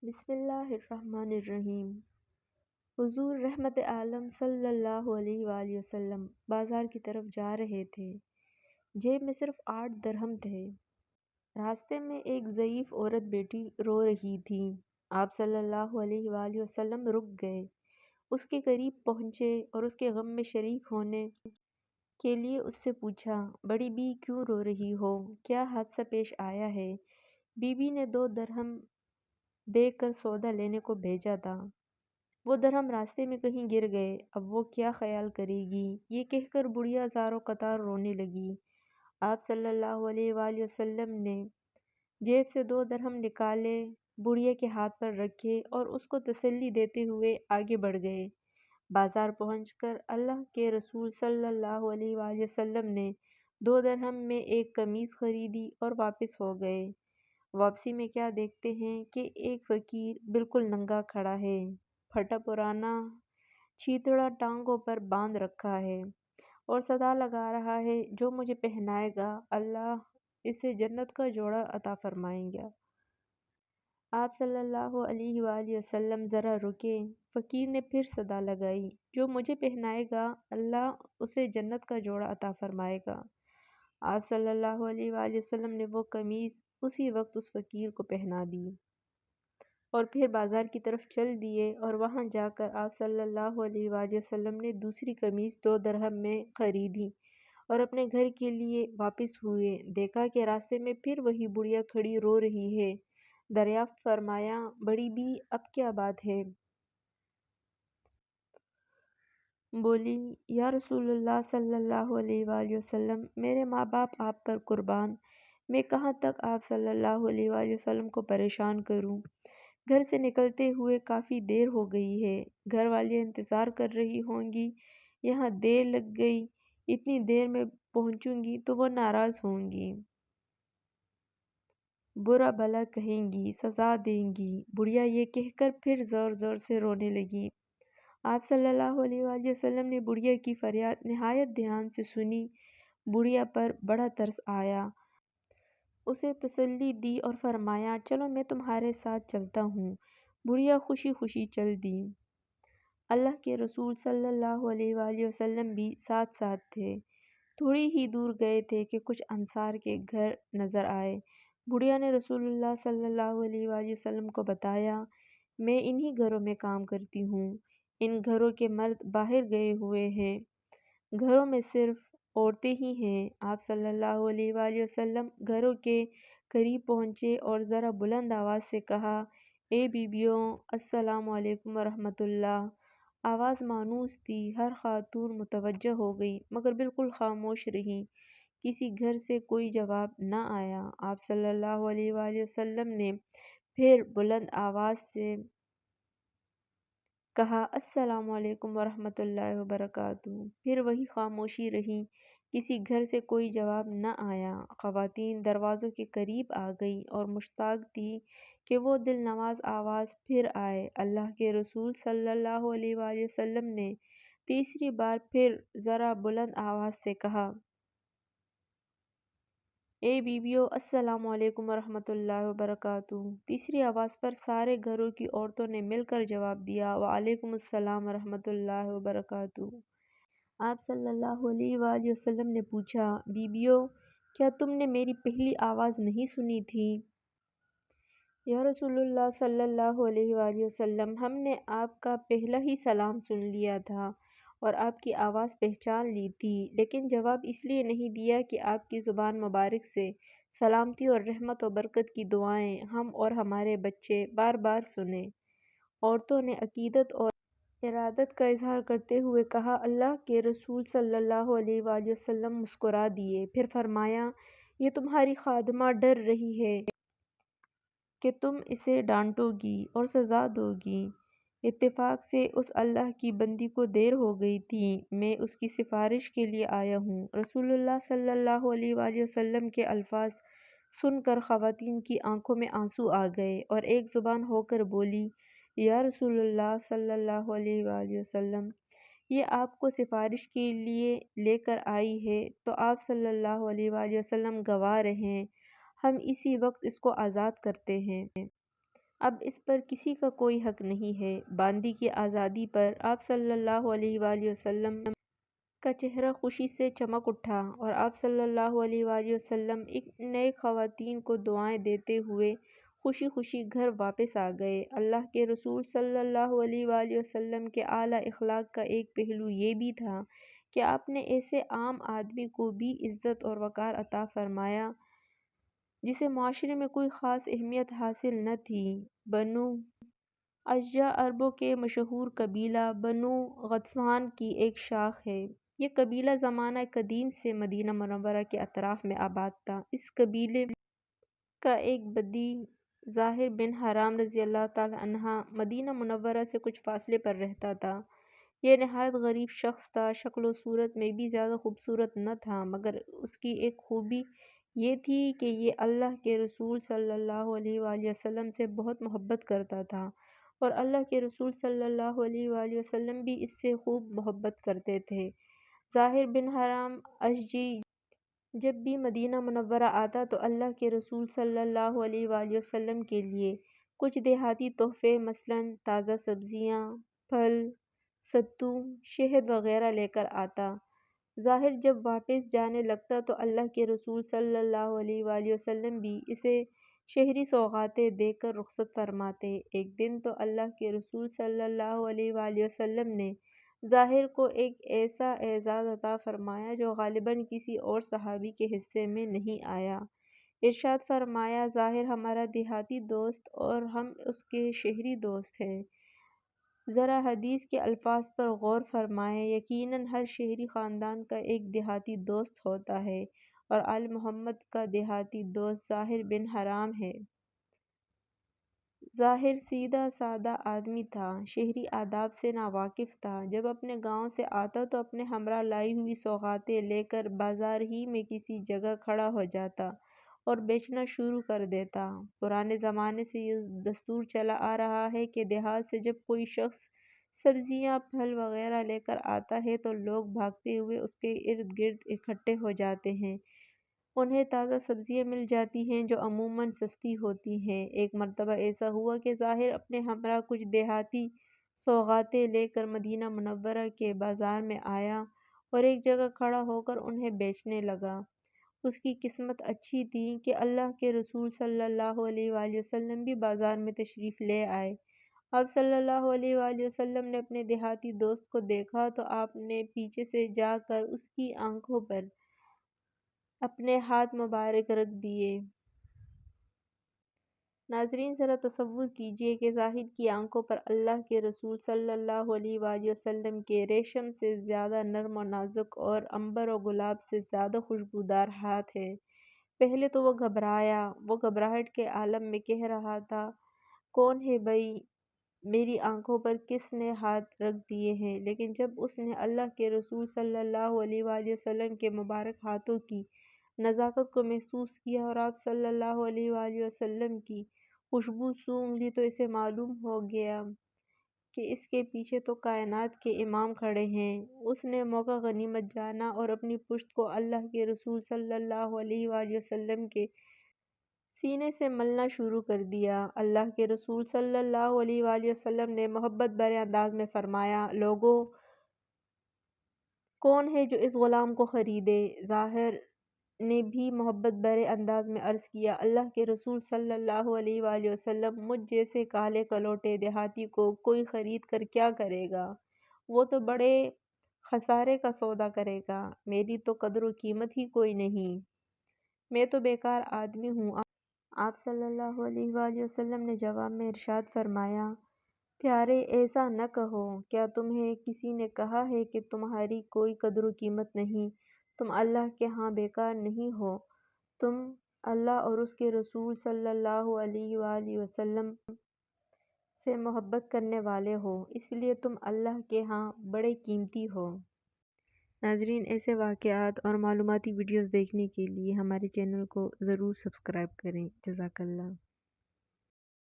بسم اللہ الرحمن الرحیم۔ حضور رحمت عالم صلی اللہ علیہ وآلہ وسلم بازار کی طرف جا رہے تھے۔ جیب میں صرف 8 درہم تھے۔ راستے میں ایک ضعیف عورت بیٹھی رو رہی تھی۔ آپ صلی اللہ علیہ وآلہ وسلم رک گئے، اس کے قریب پہنچے اور اس کے غم میں شریک ہونے کے لیے اس سے پوچھا، بڑی بی کیوں رو رہی ہو؟ کیا حادثہ پیش آیا ہے؟ بی بی نے 2 درہم دے کر سودا لینے کو بھیجا تھا۔ وہ درہم راستے میں کہیں گر گئے، اب وہ کیا خیال کرے گی؟ یہ کہہ کر بڑھیا زاروں قطار رونے لگی۔ آپ صلی اللہ علیہ وآلہ وسلم نے جیب سے 2 درہم نکالے، بڑھیا کے ہاتھ پر رکھے اور اس کو تسلی دیتے ہوئے آگے بڑھ گئے۔ بازار پہنچ کر اللہ کے رسول صلی اللہ علیہ وآلہ وسلم نے 2 درہم میں ایک قمیص خریدی اور واپس ہو گئے۔ واپسی میں کیا دیکھتے ہیں کہ ایک فقیر بالکل ننگا کھڑا ہے، پھٹا پرانا چیتڑا ٹانگوں پر باندھ رکھا ہے اور صدا لگا رہا ہے، جو مجھے پہنائے گا اللہ اسے جنت کا جوڑا عطا فرمائے گا۔ آپ صلی اللہ علیہ وآلہ وسلم ذرا رکے۔ فقیر نے پھر صدا لگائی، جو مجھے پہنائے گا اللہ اسے جنت کا جوڑا عطا فرمائے گا۔ آپ صلی اللہ علیہ وآلہ وسلم نے وہ قمیص اسی وقت اس فقیر کو پہنا دی اور پھر بازار کی طرف چل دیے، اور وہاں جا کر آپ صلی اللہ علیہ وآلہ وسلم نے دوسری قمیص 2 درہم میں خریدی اور اپنے گھر کے لیے واپس ہوئے۔ دیکھا کہ راستے میں پھر وہی بڑھیا کھڑی رو رہی ہے۔ دریافت فرمایا، بڑی بی اب کیا بات ہے؟ بولی، یا رسول اللہ صلی اللہ علیہ وآلہ وسلم، میرے ماں باپ آپ پر قربان، میں کہاں تک آپ صلی اللہ علیہ وآلہ وسلم کو پریشان کروں؟ گھر سے نکلتے ہوئے کافی دیر ہو گئی ہے، گھر والی انتظار کر رہی ہوں گی، یہاں دیر لگ گئی، اتنی دیر میں پہنچوں گی تو وہ ناراض ہوں گی، برا بھلا کہیں گی، سزا دیں گی۔ بڑھیا یہ کہہ کر پھر زور زور سے رونے لگی۔ آپ صلی اللہ علیہ وآلہ وسلم نے بڑھیا کی فریاد نہایت دھیان سے سنی۔ بڑھیا پر بڑا ترس آیا، اسے تسلی دی اور فرمایا، چلو میں تمہارے ساتھ چلتا ہوں۔ بڑھیا خوشی خوشی چل دی۔ اللہ کے رسول صلی اللہ علیہ وآلہ وسلم بھی ساتھ ساتھ تھے۔ تھوڑی ہی دور گئے تھے کہ کچھ انصار کے گھر نظر آئے۔ بڑھیا نے رسول اللہ صلی اللہ علیہ وآلہ وسلم کو بتایا، میں انہی گھروں میں کام کرتی ہوں، ان گھروں کے مرد باہر گئے ہوئے ہیں، گھروں میں صرف عورتیں ہی ہیں۔ آپ صلی اللہ علیہ وآلہ وسلم گھروں کے قریب پہنچے اور ذرا بلند آواز سے کہا، اے بیویوں، السلام علیکم ورحمۃ اللہ۔ آواز مانوس تھی، ہر خاتون متوجہ ہو گئی مگر بالکل خاموش رہیں، کسی گھر سے کوئی جواب نہ آیا۔ آپ صلی اللہ علیہ وآلہ وسلم نے پھر بلند آواز سے کہا، السلام علیکم ورحمۃ اللہ وبرکاتہ۔ پھر وہی خاموشی رہی، کسی گھر سے کوئی جواب نہ آیا۔ خواتین دروازوں کے قریب آ گئیں اور مشتاق تھیں کہ وہ دل نواز آواز پھر آئے۔ اللہ کے رسول صلی اللہ علیہ وآلہ وسلم نے تیسری بار پھر ذرا بلند آواز سے کہا، اے بیویوں، السلام علیکم ورحمۃ اللہ وبرکاتہ۔ تیسری آواز پر سارے گھروں کی عورتوں نے مل کر جواب دیا، وعلیکم السلام ورحمۃ اللہ وبرکاتہ۔ آپ صلی اللہ علیہ وآلہ وسلم نے پوچھا، بیویوں، کیا تم نے میری پہلی آواز نہیں سنی تھی؟ یا رسول اللہ صلی اللہ علیہ وآلہ وسلم، ہم نے آپ کا پہلا ہی سلام سن لیا تھا اور آپ کی آواز پہچان لی تھی، لیکن جواب اس لیے نہیں دیا کہ آپ کی زبان مبارک سے سلامتی اور رحمت و برکت کی دعائیں ہم اور ہمارے بچے بار بار سنیں۔ عورتوں نے عقیدت اور ارادت کا اظہار کرتے ہوئے کہا، اللہ کے رسول صلی اللہ علیہ وآلہ وسلم مسکرا دیے، پھر فرمایا، یہ تمہاری خادمہ ڈر رہی ہے کہ تم اسے ڈانٹو گی اور سزا دو گی۔ اتفاق سے اس اللہ کی بندی کو دیر ہو گئی تھی، میں اس کی سفارش کے لیے آیا ہوں۔ رسول اللہ صلی اللہ علیہ وآلہ وسلم کے الفاظ سن کر خواتین کی آنکھوں میں آنسو آ گئے اور ایک زبان ہو کر بولی، یا رسول اللہ صلی اللہ علیہ وآلہ وسلم، یہ آپ کو سفارش کے لیے لے کر آئی ہے تو آپ صلی اللہ علیہ وآلہ وسلم گواہ رہیں، ہم اسی وقت اس کو آزاد کرتے ہیں۔ اب اس پر کسی کا کوئی حق نہیں ہے۔ باندی کی آزادی پر آپ صلی اللہ علیہ وآلہ وسلم کا چہرہ خوشی سے چمک اٹھا اور آپ صلی اللہ علیہ وآلہ وسلم ایک نئے خواتین کو دعائیں دیتے ہوئے خوشی خوشی گھر واپس آ گئے۔ اللہ کے رسول صلی اللہ علیہ وآلہ وسلم کے اعلیٰ اخلاق کا ایک پہلو یہ بھی تھا کہ آپ نے ایسے عام آدمی کو بھی عزت اور وقار عطا فرمایا جسے معاشرے میں کوئی خاص اہمیت حاصل نہ تھی۔ بنو اشجع عربوں کے مشہور قبیلہ بنو غطفان کی ایک شاخ ہے۔ یہ قبیلہ زمانہ قدیم سے مدینہ منورہ کے اطراف میں آباد تھا۔ اس قبیلے کا ایک بدی ظاہر بن حرام رضی اللہ تعالیٰ عنہ مدینہ منورہ سے کچھ فاصلے پر رہتا تھا۔ یہ نہایت غریب شخص تھا، شکل و صورت میں بھی زیادہ خوبصورت نہ تھا، مگر اس کی ایک خوبی یہ تھی کہ یہ اللہ کے رسول صلی اللہ علیہ وآلہ وسلم سے بہت محبت کرتا تھا اور اللہ کے رسول صلی اللہ علیہ وآلہ وسلم بھی اس سے خوب محبت کرتے تھے۔ ظاہر بن حرام اشجعی جب بھی مدینہ منورہ آتا تو اللہ کے رسول صلی اللہ علیہ وآلہ وسلم کے لیے کچھ دیہاتی تحفے مثلاً تازہ سبزیاں، پھل، ستو، شہد وغیرہ لے کر آتا۔ ظاہر جب واپس جانے لگتا تو اللہ کے رسول صلی اللہ علیہ وآلہ وسلم بھی اسے شہری سوغاتیں دے کر رخصت فرماتے۔ ایک دن تو اللہ کے رسول صلی اللہ علیہ وآلہ وسلم نے ظاہر کو ایک ایسا اعزاز عطا فرمایا جو غالباً کسی اور صحابی کے حصے میں نہیں آیا۔ ارشاد فرمایا، ظاہر ہمارا دیہاتی دوست اور ہم اس کے شہری دوست ہیں۔ ذرا حدیث کے الفاظ پر غور فرمائیں، یقیناً ہر شہری خاندان کا ایک دیہاتی دوست ہوتا ہے اور آل محمد کا دیہاتی دوست ظاہر بن حرام ہے۔ ظاہر سیدھا سادہ آدمی تھا، شہری آداب سے ناواقف تھا۔ جب اپنے گاؤں سے آتا تو اپنے ہمراہ لائی ہوئی سوغاتیں لے کر بازار ہی میں کسی جگہ کھڑا ہو جاتا اور بیچنا شروع کر دیتا۔ پرانے زمانے سے یہ دستور چلا آ رہا ہے کہ دیہات سے جب کوئی شخص سبزیاں، پھل وغیرہ لے کر آتا ہے تو لوگ بھاگتے ہوئے اس کے ارد گرد اکٹھے ہو جاتے ہیں۔ انہیں تازہ سبزیاں مل جاتی ہیں جو عموماً سستی ہوتی ہیں۔ ایک مرتبہ ایسا ہوا کہ ظاہر اپنے ہمراہ کچھ دیہاتی سوغاتیں لے کر مدینہ منورہ کے بازار میں آیا اور ایک جگہ کھڑا ہو کر انہیں بیچنے لگا۔ اس کی قسمت اچھی تھی کہ اللہ کے رسول صلی اللہ علیہ وآلہ وسلم بھی بازار میں تشریف لے آئے۔ آپ صلی اللہ علیہ وآلہ وسلم نے اپنے دیہاتی دوست کو دیکھا تو آپ نے پیچھے سے جا کر اس کی آنکھوں پر اپنے ہاتھ مبارک رکھ دیے۔ ناظرین ذرا تصور کیجئے کہ ظاہر کی آنکھوں پر اللہ کے رسول صلی اللہ علیہ وآلہ وسلم کے ریشم سے زیادہ نرم و نازک اور عنبر و گلاب سے زیادہ خوشبودار ہاتھ ہیں۔ پہلے تو وہ گھبرایا، وہ گھبراہٹ کے عالم میں کہہ رہا تھا، کون ہے بھئی، میری آنکھوں پر کس نے ہاتھ رکھ دیے ہیں؟ لیکن جب اس نے اللہ کے رسول صلی اللہ علیہ وآلہ وسلم کے مبارک ہاتھوں کی نزاکت کو محسوس کیا اور آپ صلی اللہ علیہ وآلہ وسلم کی خوشبو سونگھ لی تو اسے معلوم ہو گیا کہ اس کے پیچھے تو کائنات کے امام کھڑے ہیں۔ اس نے موقع غنیمت جانا اور اپنی پشت کو اللہ کے رسول صلی اللہ علیہ وآلہ وسلم کے سینے سے ملنا شروع کر دیا۔ اللہ کے رسول صلی اللہ علیہ وآلہ وسلم نے محبت بھرے انداز میں فرمایا، لوگو، کون ہے جو اس غلام کو خریدے؟ ظاہر نے بھی محبت بھرے انداز میں عرض کیا، اللہ کے رسول صلی اللہ علیہ وآلہ وسلم، مجھ جیسے کالے کلوٹے دیہاتی کو کوئی خرید کر کیا کرے گا؟ وہ تو بڑے خسارے کا سودا کرے گا۔ میری تو قدر و قیمت ہی کوئی نہیں، میں تو بیکار آدمی ہوں۔ آپ صلی اللہ علیہ وآلہ وسلم نے جواب میں ارشاد فرمایا، پیارے، ایسا نہ کہو، کیا تمہیں کسی نے کہا ہے کہ تمہاری کوئی قدر و قیمت نہیں؟ تم اللہ کے ہاں بیکار نہیں ہو، تم اللہ اور اس کے رسول صلی اللہ علیہ وآلہ وسلم سے محبت کرنے والے ہو، اس لیے تم اللہ کے ہاں بڑے قیمتی ہو۔ ناظرین ایسے واقعات اور معلوماتی ویڈیوز دیکھنے کے لیے ہمارے چینل کو ضرور سبسکرائب کریں۔ جزاک اللہ۔